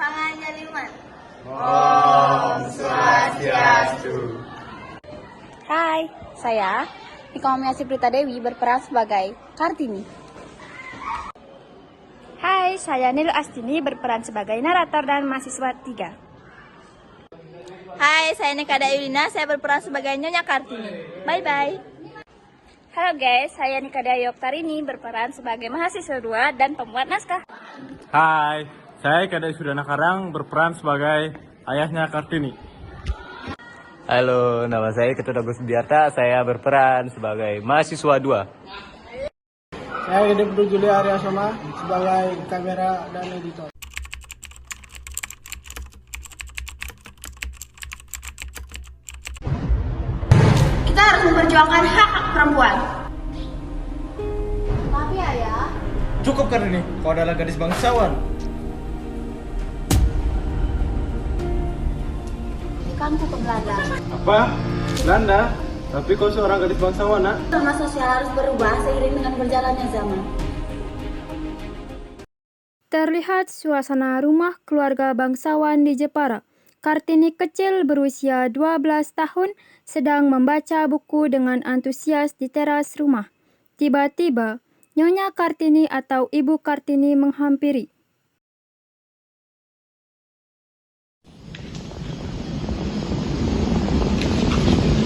Pangangaliman. Om Swastiastu. Hai, saya Nika Omiasi Prita Dewi berperan sebagai Kartini. Hai, saya Nil Astini berperan sebagai narator dan mahasiswa 3. Hai, saya Nikada Yulina, saya berperan sebagai Nyonya Kartini. Bye-bye. Halo guys, saya Nikada Yoktarini berperan sebagai mahasiswa 2 dan pembuat naskah. Hai, saya Kadek Sudana Karang berperan sebagai ayahnya Kartini. Halo, nama saya Ketut Agus Biarta, saya berperan sebagai mahasiswa 2. Saya Gede Budi Juli Arya Soma sebagai kamera dan editor. Kita harus memperjuangkan hak-hak perempuan. Tapi ayah, Cukup Kartini, kau adalah gadis bangsawan. ikanku ke Belanda. Apa? Belanda? Tapi kau seorang gadis bangsawan, nak? Norma sosial harus berubah seiring dengan berjalannya zaman. Terlihat suasana rumah keluarga bangsawan di Jepara. Kartini kecil berusia 12 tahun sedang membaca buku dengan antusias di teras rumah. Tiba-tiba, Nyonya Kartini atau Ibu Kartini menghampiri.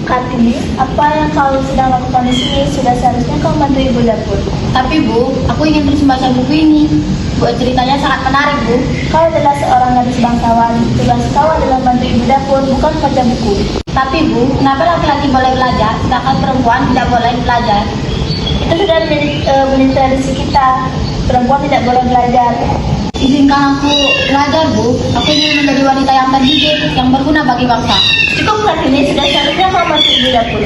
Kartini, apa yang kau sedang lakukan di sini? Sudah seharusnya kau bantu ibu dapur. Tapi Bu, aku ingin terus membaca buku ini. Buat ceritanya sangat menarik, Bu. Kau adalah seorang gadis bangsawan. Tugas kau adalah bantu ibu dapur, bukan membaca buku. Tapi Bu, kenapa laki-laki boleh belajar, sedangkan perempuan tidak boleh belajar? Itu sudah menjadi tradisi kita. Perempuan tidak boleh belajar. Izinkan aku belajar, Bu. Aku ingin menjadi wanita yang terdidik, yang berguna bagi bangsa. Cukup Kartini, sudah seharusnya kau bantu ibu dapur.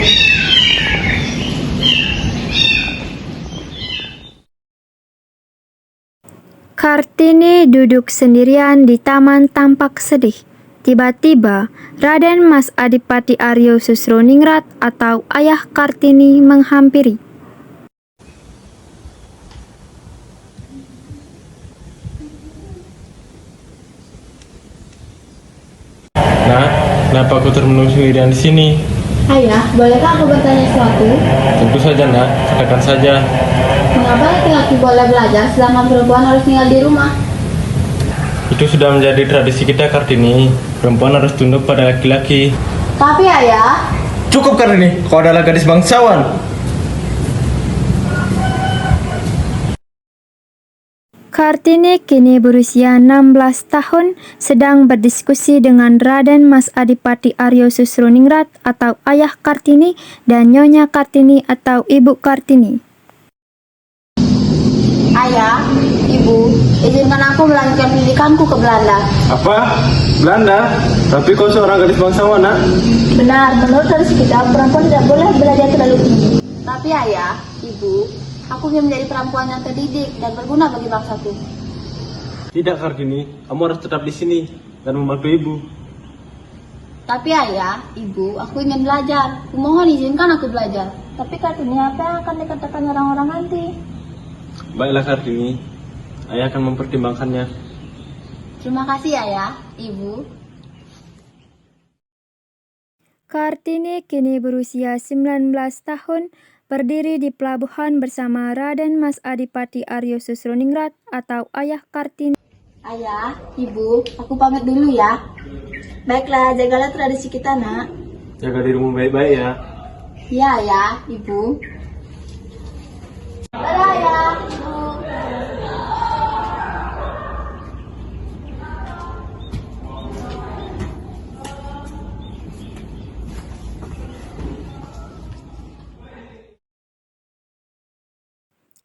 Kartini duduk sendirian di taman tampak sedih. Tiba-tiba, Raden Mas Adipati Aryo Susroningrat atau ayah Kartini menghampiri. Nah, kenapa aku termenung sendirian di sini? Ayah, bolehkah aku bertanya sesuatu? Tentu saja, nak. Katakan saja. Mengapa laki-laki boleh belajar sedangkan perempuan harus tinggal di rumah? Itu sudah menjadi tradisi kita, Kartini. Perempuan harus tunduk pada laki-laki. Tapi ayah, Cukup Kartini, kau adalah gadis bangsawan. Kartini kini berusia 16 tahun sedang berdiskusi dengan Raden Mas Adipati Aryo Susroningrat atau ayah Kartini dan Nyonya Kartini atau Ibu Kartini. ayah, ibu, izinkan aku melanjutkan pendidikanku ke Belanda. Apa? Belanda? Tapi kau seorang gadis bangsawan, nak? Benar, menurut tradisi kita, perempuan tidak boleh belajar terlalu tinggi. Tapi ayah, ibu, aku ingin menjadi perempuan yang terdidik dan berguna bagi bangsaku. Tidak, Kartini. Kamu harus tetap di sini dan membantu ibu. Tapi ayah, ibu, aku ingin belajar. Kumohon izinkan aku belajar. Tapi Kartini, apa yang akan dikatakan orang-orang nanti? Baiklah, Kartini. Ayah akan mempertimbangkannya. Terima kasih ayah, ibu. Kartini kini berusia 19 tahun, berdiri di pelabuhan bersama Raden Mas Adipati Aryo Susroningrat atau ayah Kartini. Ayah, ibu, aku pamit dulu ya. Baiklah, jagalah tradisi kita, nak. Jaga dirimu baik-baik ya. Ya, ayah, ibu. Dadah, ayah.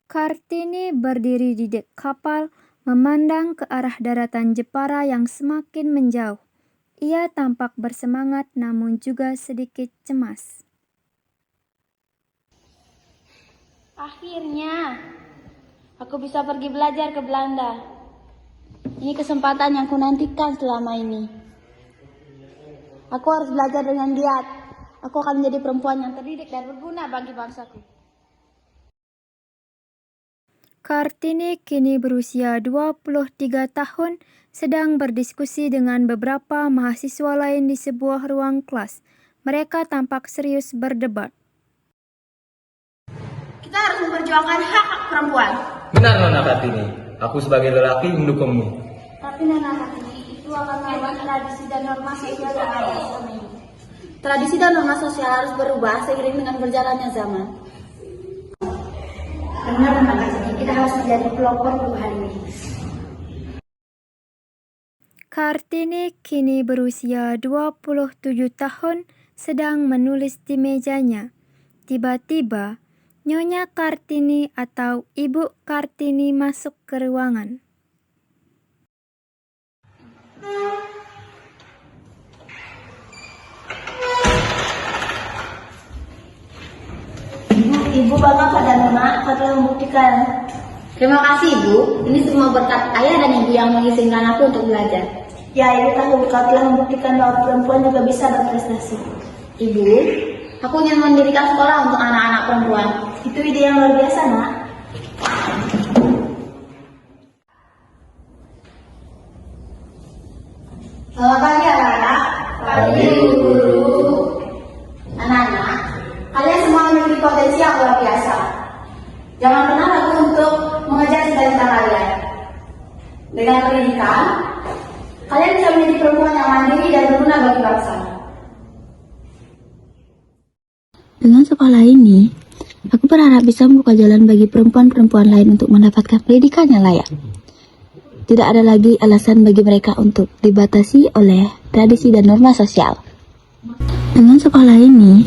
Kartini berdiri di dek kapal, memandang ke arah daratan Jepara yang semakin menjauh. Ia tampak bersemangat namun juga sedikit cemas. Akhirnya, aku bisa pergi belajar ke Belanda. Ini kesempatan yang kunantikan selama ini. Aku harus belajar dengan giat. Aku akan menjadi perempuan yang terdidik dan berguna bagi bangsaku. Kartini kini berusia 23 tahun, sedang berdiskusi dengan beberapa mahasiswa lain di sebuah ruang kelas. Mereka tampak serius berdebat. Kita harus memperjuangkan hak perempuan. Benar Nona Kartini, aku sebagai lelaki mendukungmu. Tapi Nona Kartini, itu akan melawan tradisi dan norma sosial yang ada selama ini. Tradisi dan norma sosial harus berubah seiring dengan berjalannya zaman. Benar Nona Kartini, kita harus menjadi pelopor perubahan ini. Kartini kini berusia 27 tahun, sedang menulis di mejanya. Tiba-tiba, Nyonya Kartini atau Ibu Kartini masuk ke ruangan. Ibu bangga pada Nona, kau telah membuktikan. Terima kasih Ibu, ini semua berkat ayah dan ibu yang mengizinkan aku untuk belajar. Ya, Ibu tahu kau telah membuktikan bahwa perempuan juga bisa berprestasi. Ibu, aku ingin mendirikan sekolah untuk anak-anak perempuan. Itu ide yang luar biasa, Nak. Selamat pagi anak-anak. Pagi guru. Anak-anak, kalian semua memiliki potensi yang luar biasa. Jangan pernah ragu untuk mengejar cita-cita kalian. Dengan pendidikan, kalian bisa menjadi perempuan yang mandiri dan berguna bagi bangsa. Dengan sekolah ini, aku berharap bisa membuka jalan bagi perempuan-perempuan lain untuk mendapatkan pendidikan yang layak. Tidak ada lagi alasan bagi mereka untuk dibatasi oleh tradisi dan norma sosial. Dengan sekolah ini,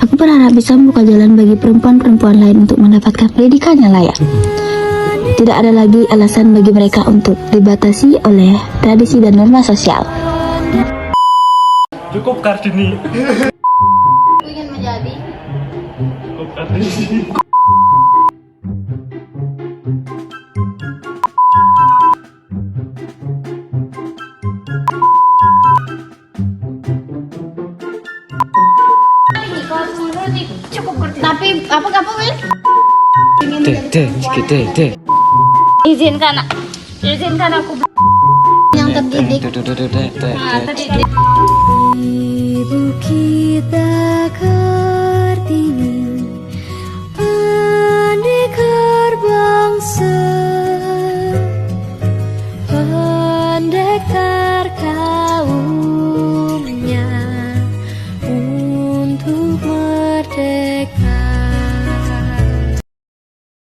aku berharap bisa membuka jalan bagi perempuan-perempuan lain untuk mendapatkan pendidikan yang layak. Tidak ada lagi alasan bagi mereka untuk dibatasi oleh tradisi dan norma sosial. Cukup Kartini. Aku ingin menjadi Cukup Kartini. tapi apa Wil? Izinkan aku yang terdidik. Nah, terdidik. Ibu kita